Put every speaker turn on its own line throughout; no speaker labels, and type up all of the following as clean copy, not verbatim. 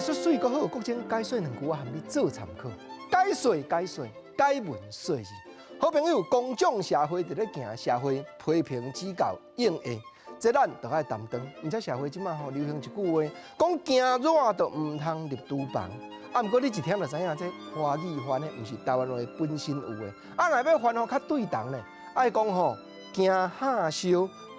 出水阁好，国情解说两句我含你做参考。解说，解文说字。好朋友，公众社会伫咧行，社会批评指教应下，这咱就爱担当。而且社会即马流行一句话，讲惊热就唔通入厨房。毋过你一听就知影，这华语翻的毋是台湾话本身有的。若要翻较对同呢，爱讲惊下烧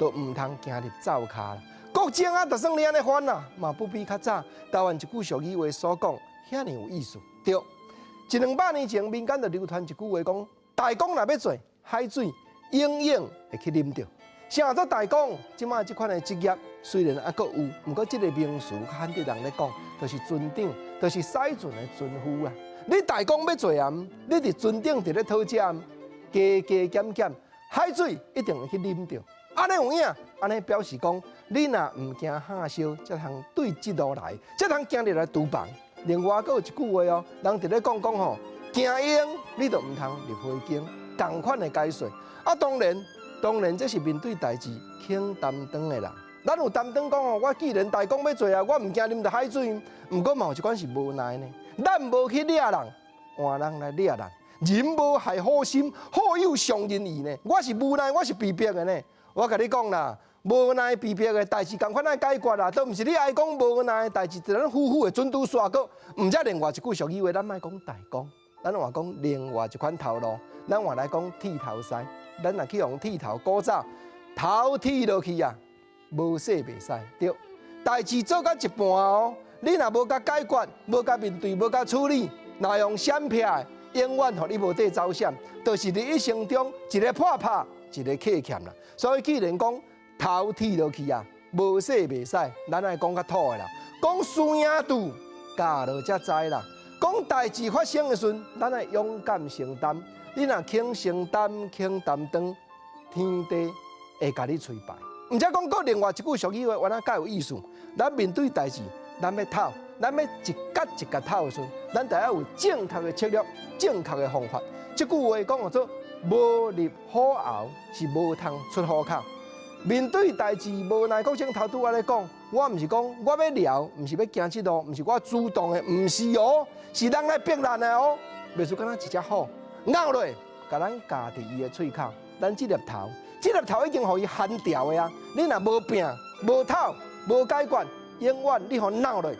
就唔通行入灶骹啦。国情就算你安尼翻啦，嘛不比较早台湾一句俗语话所讲遐尼有意思。对，100-200年前民间就流传一句话讲，大公若要做海水，永远会去啉着。啥做大公？即马即款的职业虽然还佫有，毋过即个名词较罕得人咧讲，就是船长，就是驶船的船夫啊。你大公要做暗，你伫船顶伫咧讨食，加减，海水一定会去啉着。安尼有影，安尼表示讲，你若毋惊下烧，才通对即路来，才通行入来厨房。另外佫有一句话哦，人伫咧讲惊烟你就毋通入火间，同款的解说。当然，这是面对代志肯担当的人。咱有担当讲我既然大公要做啊，我毋惊啉着海水。毋过嘛有一款是无奈呢，咱无去掠人，换人来掠人。人无害好心，好友伤人意呢。我是无奈，我是被逼的呢。我甲你讲啦，无奈被逼的代志，共款来解决啦，都毋是你爱讲无奈的代志，就咱夫妇的准拄煞过。毋则另外一句俗语话，咱莫讲大公，咱话讲另外一款头路，咱话来讲剃头师。咱若去用剃头古早，头剃落去啊，无洗袂使。对，代志做到一半哦，你若无甲解决，无甲面对，无甲处理，若用闪避的，永远互你无地走闪，就是你一生中一个破拍，一个客欠啦。所以既然讲头剃落去啊，无洗袂使，咱爱讲较土的啦，讲输赢度，教落才知啦。讲代志发生的时，咱爱勇敢承担。你若肯承担、肯担当，天地会甲你吹白。毋则讲过另外一句俗语话，原来较有意思。咱面对代志，咱要讨，咱要一格一格讨的时，咱得要有正确的策略、正确的方法。这句话讲做无入虎喉，是无通出虎口。面对代志，无奈国情头拄安尼讲，我毋是讲我要聊，毋是要行即路，毋是我主动的，毋是哦，是人来逼咱的哦。袂输敢若一只虎。咬落，甲咱夹伫伊的喙口，咱这粒头已经互伊hand掉的啊！你若无拼、无讨、无解决，永远你互咬落，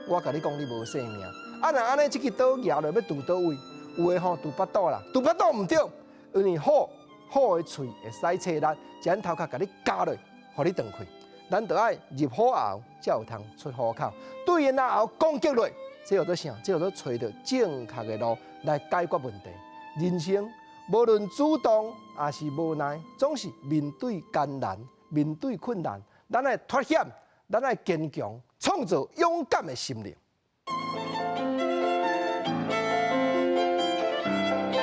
我甲你讲，你无性命。若安尼，这支刀举落要拄倒位，有诶拄腹肚啦，拄腹肚毋对，因为虎的喙会使切力，将头壳甲你夹落，互你断开。咱就爱入虎喉，才有通出虎口。对因后攻击落，这叫做啥？这叫做找到正确的路来解决问题。人生无论主动还是无奈，总是面对艰难、面对困难，咱爱脱险，咱爱坚强，创造勇敢的心灵。